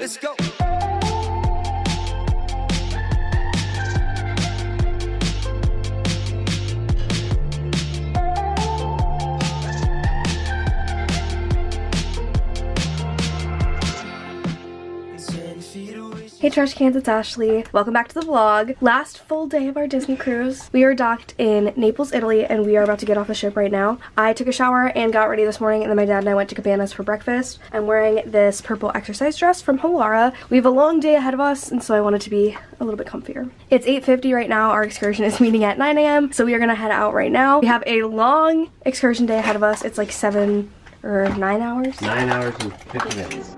Let's go. Hey trash cans, it's Ashley. Welcome back to the vlog. Last full day of our Disney cruise. We are docked in Naples, Italy, and we are about to get off the ship right now. I took a shower and got ready this morning, and then my dad and I went to Cabanas for breakfast. I'm wearing this purple exercise dress from Halara. We have a long day ahead of us, and so I wanted to be a little bit comfier. It's 8:50 right now. Our excursion is meeting at 9 a.m., so we are gonna head out right now. We have a long excursion day ahead of us. It's like 7 or 9 hours. 9 hours and 50 minutes.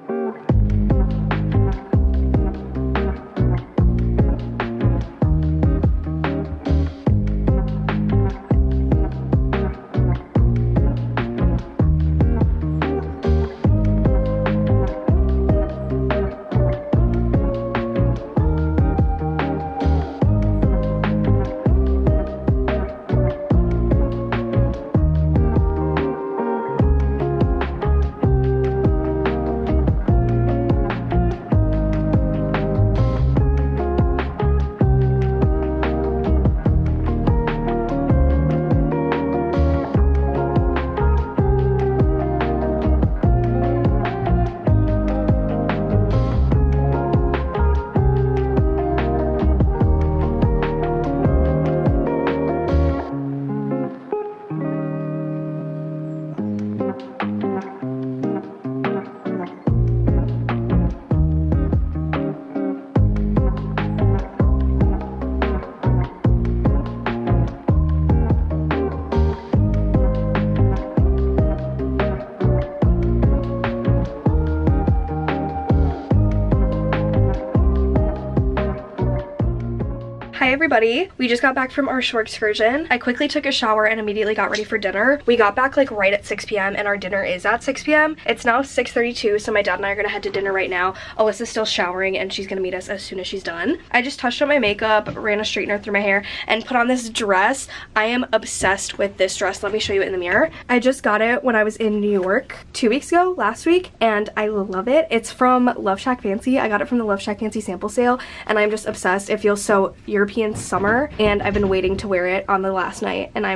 Hi everybody, we just got back from our short excursion. I quickly took a shower and immediately got ready for dinner. We got back like right at 6 p.m. and our dinner is at 6 p.m. It's now 6:32, so my dad and I are gonna head to dinner right now. Alyssa's still showering and she's gonna meet us as soon as she's done. I just touched up my makeup, ran a straightener through my hair, and put on this dress. I am obsessed with this dress. Let me show you it in the mirror. I just got it when I was in New York 2 weeks ago, last week, and I love it. It's from Love Shack Fancy. I got it from the Love Shack Fancy sample sale, and I'm just obsessed. It feels so European summer, and I've been waiting to wear it on the last night, and I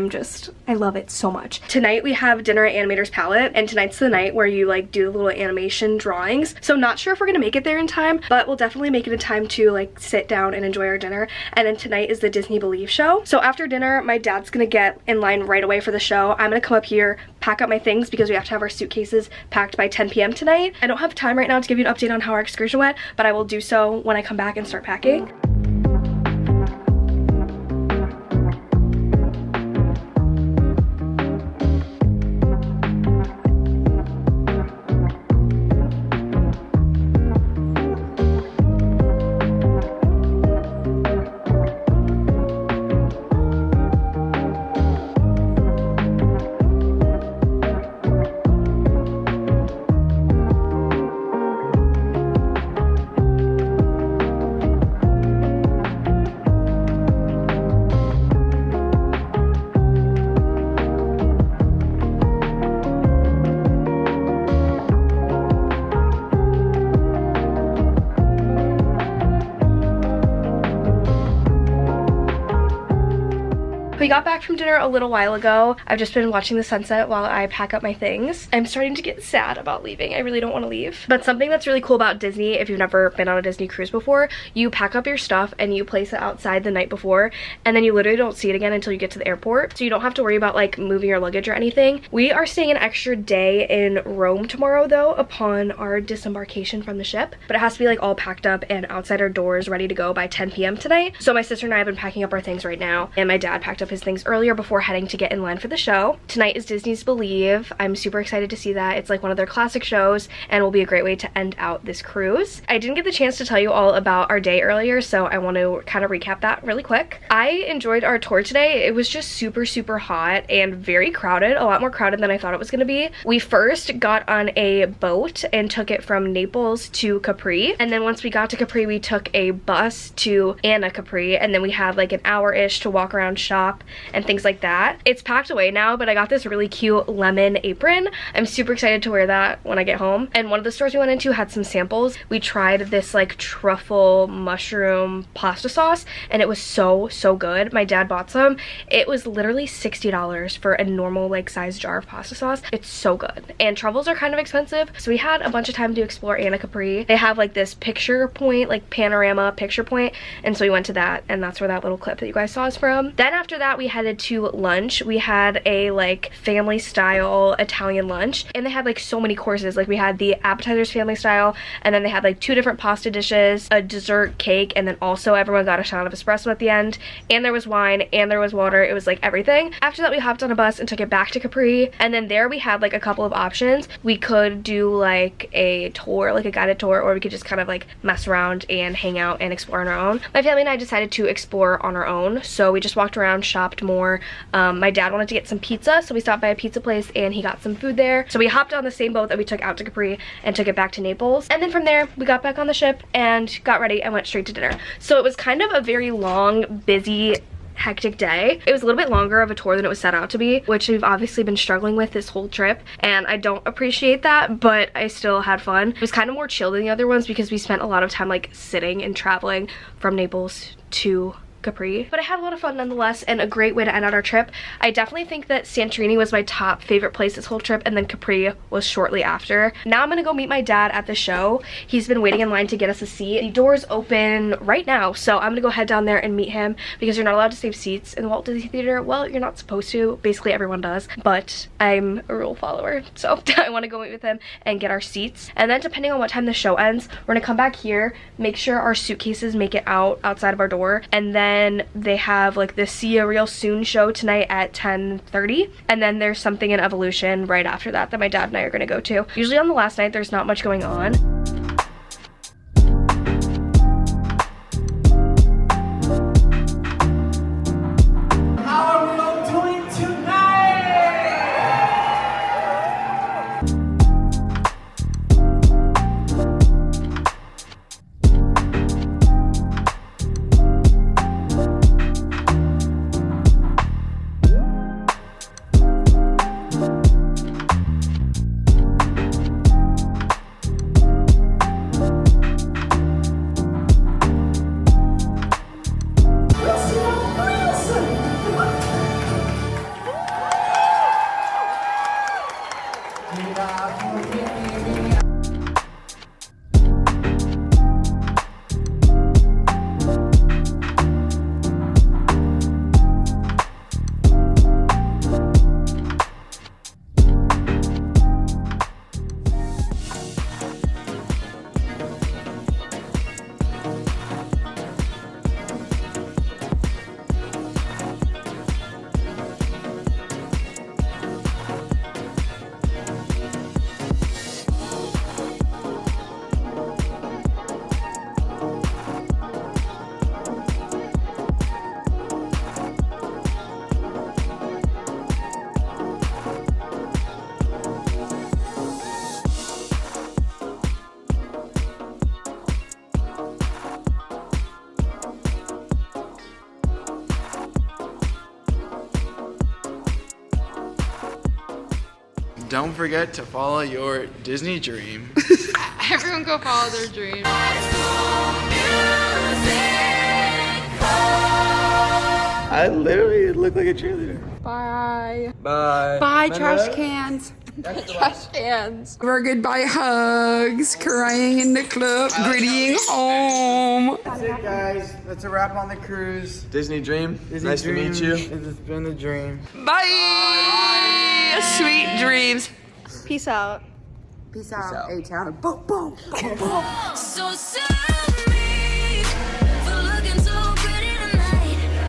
love it so much. Tonight we have dinner at Animator's Palette, and tonight's the night where you like do the little animation drawings. So not sure if we're gonna make it there in time, but we'll definitely make it in time to like sit down and enjoy our dinner. And then tonight is the Disney Believe show. So after dinner, my dad's gonna get in line right away for the show. I'm gonna come up here, pack up my things because we have to have our suitcases packed by 10 p.m. tonight. I don't have time right now to give you an update on how our excursion went, but I will do so when I come back and start packing. We got back from dinner a little while ago. I've just been watching the sunset while I pack up my things. I'm starting to get sad about leaving. I really don't want to leave. But something that's really cool about Disney, if you've never been on a Disney cruise before, you pack up your stuff and you place it outside the night before, and then you literally don't see it again until you get to the airport. So you don't have to worry about like moving your luggage or anything. We are staying an extra day in Rome tomorrow though, upon our disembarkation from the ship. But it has to be like all packed up and outside our doors ready to go by 10 p.m. tonight. So my sister and I have been packing up our things right now, and my dad packed up his things earlier before heading to get in line for the show. Tonight is Disney's Believe. I'm super excited to see that. It's like one of their classic shows and will be a great way to end out this cruise. I didn't get the chance to tell you all about our day earlier, so I want to kind of recap that really quick. I enjoyed our tour today. It was just super hot and very crowded, a lot more crowded than I thought it was going to be. We first got on a boat and took it from Naples to Capri, and then once we got to Capri we took a bus to Capri, and then we had like an hour-ish to walk around, shop, and things like that. It's packed away now, but I got this really cute lemon apron. I'm super excited to wear that when I get home. And one of the stores we went into had some samples. We tried this like truffle mushroom pasta sauce, and it was so good. My dad bought some. It was literally $60 for a normal like size jar of pasta sauce. It's so good, and truffles are kind of expensive, so we had a bunch of time to explore Anna Capri. They have like this picture point, like panorama picture point, and so we went to that, and that's where that little clip that you guys saw is from. Then after that we headed to lunch. We had a like family style Italian lunch, and they had like so many courses. Like we had the appetizers family style, and then they had like 2 different pasta dishes, a dessert cake, and then also everyone got a shot of espresso at the end, and there was wine and there was water. It was like everything. After that we hopped on a bus and took it back to Capri, and then there we had like a couple of options. We could do like a tour, like a guided tour, or we could just kind of like mess around and hang out and explore on our own. My family and I decided to explore on our own, so we just walked around, shopped more. My dad wanted to get some pizza, so we stopped by a pizza place and he got some food there. So we hopped on the same boat that we took out to Capri and took it back to Naples, and then from there we got back on the ship and got ready and went straight to dinner. So it was kind of a very long, busy, hectic day. It was a little bit longer of a tour than it was set out to be, which we've obviously been struggling with this whole trip, and I don't appreciate that, but I still had fun. It was kind of more chill than the other ones because we spent a lot of time like sitting and traveling from Naples to Capri, but I had a lot of fun nonetheless, and a great way to end out our trip. I definitely think that Santorini was my top favorite place this whole trip, and then Capri was shortly after. Now I'm gonna go meet my dad at the show. He's been waiting in line to get us a seat. The doors open right now, so I'm gonna go head down there and meet him because you're not allowed to save seats in the Walt Disney Theater. Well, you're not supposed to. Basically everyone does, but I'm a rule follower, so I want to go meet with him and get our seats. And then depending on what time the show ends, we're gonna come back here, make sure our suitcases make it outside of our door, and then they have like the See Ya Real Soon show tonight at 10:30, and then there's something in Evolution right after that my dad and I are gonna go to. Usually on the last night there's not much going on. Don't forget to follow your Disney dream. Everyone go follow their dream. I literally look like a cheerleader. Bye. Bye. Bye, trash cans. Trash cans. Our goodbye hugs, crying in the club, grittying home. That's it, guys. That's a wrap on the cruise. Disney dream. Nice to meet you. It's been a dream. Bye. Sweet dreams. Peace out. Peace out. A-Town. Boom, boom, boom, boom. So soon.